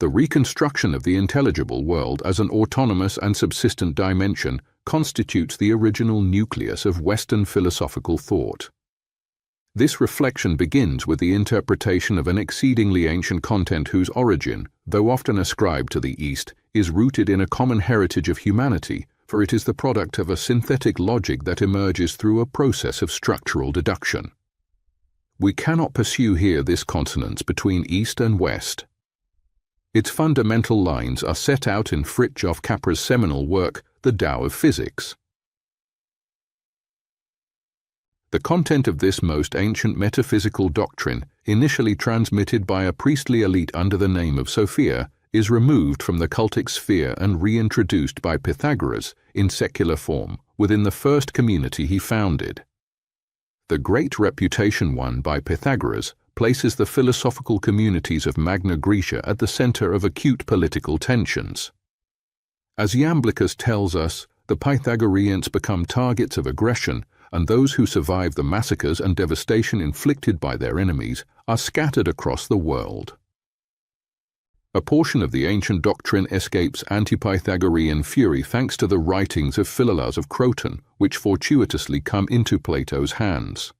The reconstruction of the intelligible world as an autonomous and subsistent dimension constitutes the original nucleus of Western philosophical thought. This reflection begins with the interpretation of an exceedingly ancient content whose origin, though often ascribed to the East, is rooted in a common heritage of humanity, for it is the product of a synthetic logic that emerges through a process of structural deduction. We cannot pursue here this consonance between East and West. Its fundamental lines are set out in Fritjof Capra's seminal work, The Tao of Physics. The content of this most ancient metaphysical doctrine, initially transmitted by a priestly elite under the name of Sophia, is removed from the cultic sphere and reintroduced by Pythagoras in secular form within the first community he founded. The great reputation won by Pythagoras places the philosophical communities of Magna Graecia at the center of acute political tensions. As Iamblichus tells us, the Pythagoreans become targets of aggression, and those who survive the massacres and devastation inflicted by their enemies are scattered across the world. A portion of the ancient doctrine escapes anti-Pythagorean fury thanks to the writings of Philolaus of Croton, which fortuitously come into Plato's hands.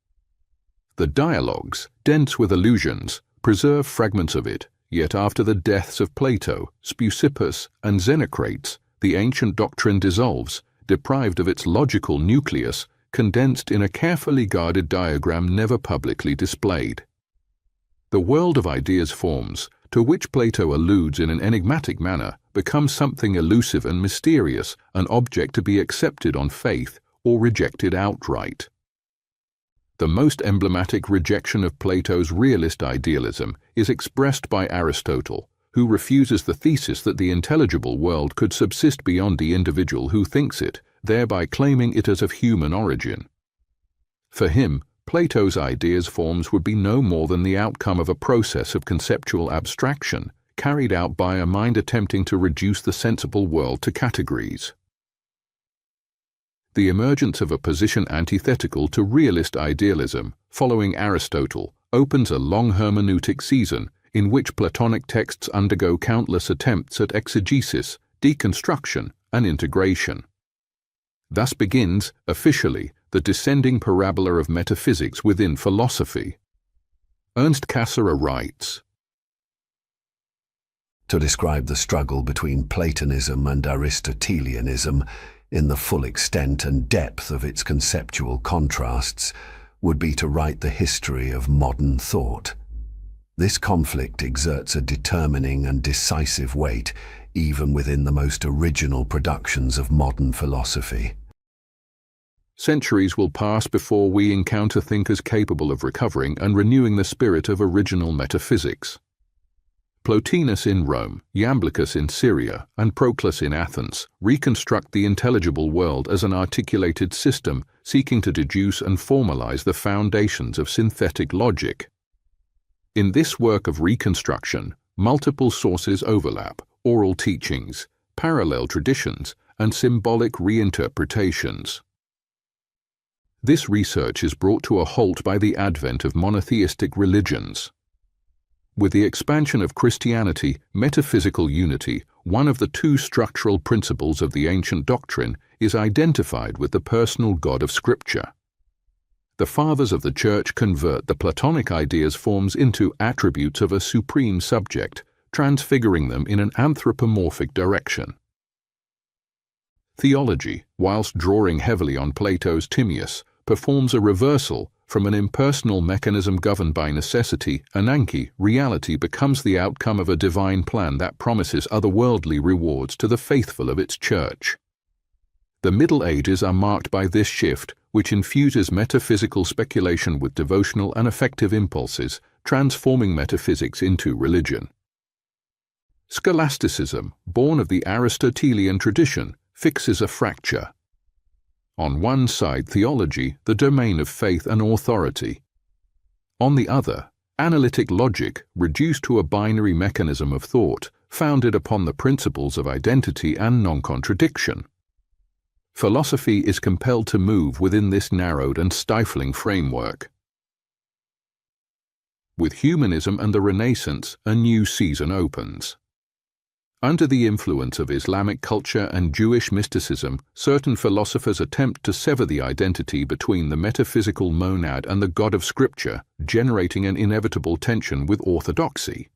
The dialogues, dense with allusions, preserve fragments of it, yet after the deaths of Plato, Speusippus, and Xenocrates, the ancient doctrine dissolves, deprived of its logical nucleus, condensed in a carefully guarded diagram never publicly displayed. The world of ideas forms, to which Plato alludes in an enigmatic manner, becomes something elusive and mysterious, an object to be accepted on faith or rejected outright. The most emblematic rejection of Plato's realist idealism is expressed by Aristotle, who refuses the thesis that the intelligible world could subsist beyond the individual who thinks it, thereby claiming it as of human origin. For him, Plato's ideas forms would be no more than the outcome of a process of conceptual abstraction carried out by a mind attempting to reduce the sensible world to categories. The emergence of a position antithetical to realist idealism, following Aristotle, opens a long hermeneutic season in which Platonic texts undergo countless attempts at exegesis, deconstruction, and integration. Thus begins, officially, the descending parabola of metaphysics within philosophy. Ernst Cassirer writes, to describe the struggle between Platonism and Aristotelianism in the full extent and depth of its conceptual contrasts would be to write the history of modern thought. This conflict exerts a determining and decisive weight even within the most original productions of modern philosophy. Centuries will pass before we encounter thinkers capable of recovering and renewing the spirit of original metaphysics. Plotinus in Rome, Iamblichus in Syria, and Proclus in Athens reconstruct the intelligible world as an articulated system seeking to deduce and formalize the foundations of synthetic logic. In this work of reconstruction, multiple sources overlap: oral teachings, parallel traditions, and symbolic reinterpretations. This research is brought to a halt by the advent of monotheistic religions. With the expansion of Christianity, metaphysical unity, one of the two structural principles of the ancient doctrine, is identified with the personal God of Scripture. The fathers of the Church convert the Platonic ideas forms into attributes of a supreme subject, transfiguring them in an anthropomorphic direction. Theology, whilst drawing heavily on Plato's Timaeus, performs a reversal. From an impersonal mechanism governed by necessity, ananke, reality becomes the outcome of a divine plan that promises otherworldly rewards to the faithful of its church. The Middle Ages are marked by this shift, which infuses metaphysical speculation with devotional and affective impulses, transforming metaphysics into religion. Scholasticism, born of the Aristotelian tradition, fixes a fracture. On one side, theology, the domain of faith and authority. On the other, analytic logic, reduced to a binary mechanism of thought, founded upon the principles of identity and non-contradiction. Philosophy is compelled to move within this narrowed and stifling framework. With humanism and the Renaissance, a new season opens. Under the influence of Islamic culture and Jewish mysticism, certain philosophers attempt to sever the identity between the metaphysical monad and the God of Scripture, generating an inevitable tension with orthodoxy.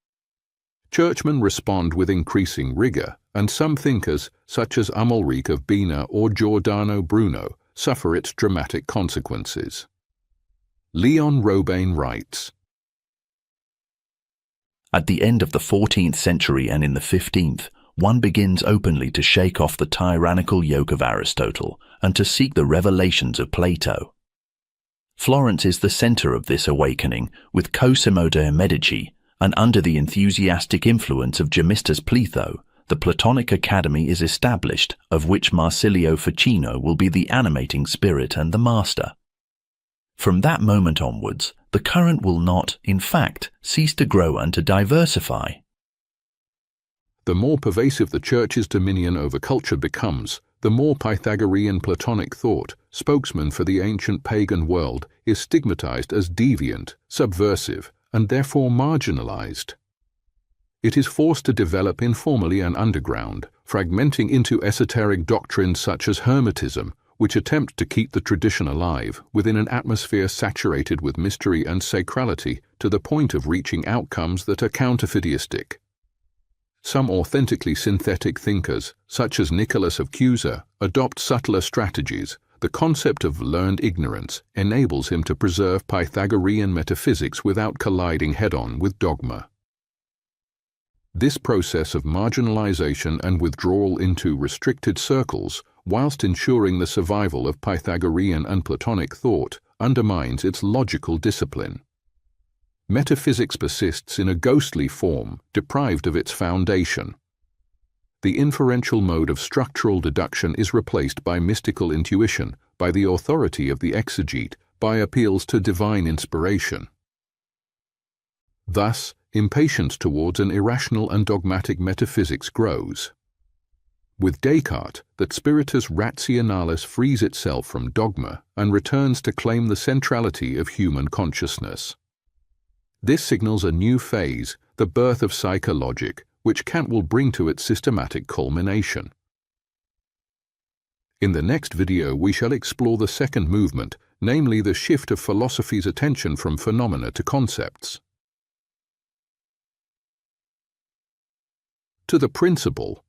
Churchmen respond with increasing rigor, and some thinkers, such as Amalric of Bina or Giordano Bruno, suffer its dramatic consequences. Leon Robin writes, At the end of the 14th century and in the 15th, one begins openly to shake off the tyrannical yoke of Aristotle and to seek the revelations of Plato. Florence is the center of this awakening, with Cosimo de' Medici, and under the enthusiastic influence of Gemistus Pletho, the Platonic Academy is established, of which Marsilio Ficino will be the animating spirit and the master. From that moment onwards, the current will not, in fact, cease to grow and to diversify. The more pervasive the Church's dominion over culture becomes, the more Pythagorean-Platonic thought, spokesman for the ancient pagan world, is stigmatized as deviant, subversive, and therefore marginalized. It is forced to develop informally and underground, fragmenting into esoteric doctrines such as Hermetism, which attempt to keep the tradition alive within an atmosphere saturated with mystery and sacrality to the point of reaching outcomes that are counterfideistic. Some authentically synthetic thinkers, such as Nicholas of Cusa, adopt subtler strategies. The concept of learned ignorance enables him to preserve Pythagorean metaphysics without colliding head-on with dogma. This process of marginalization and withdrawal into restricted circles, whilst ensuring the survival of Pythagorean and Platonic thought, undermines its logical discipline. Metaphysics persists in a ghostly form, deprived of its foundation. The inferential mode of structural deduction is replaced by mystical intuition, by the authority of the exegete, by appeals to divine inspiration. Thus, impatience towards an irrational and dogmatic metaphysics grows. With Descartes, that spiritus rationalis frees itself from dogma and returns to claim the centrality of human consciousness. This signals a new phase, the birth of psychologic, which Kant will bring to its systematic culmination. In the next video we shall explore the second movement, namely the shift of philosophy's attention from phenomena to concepts. To the principle,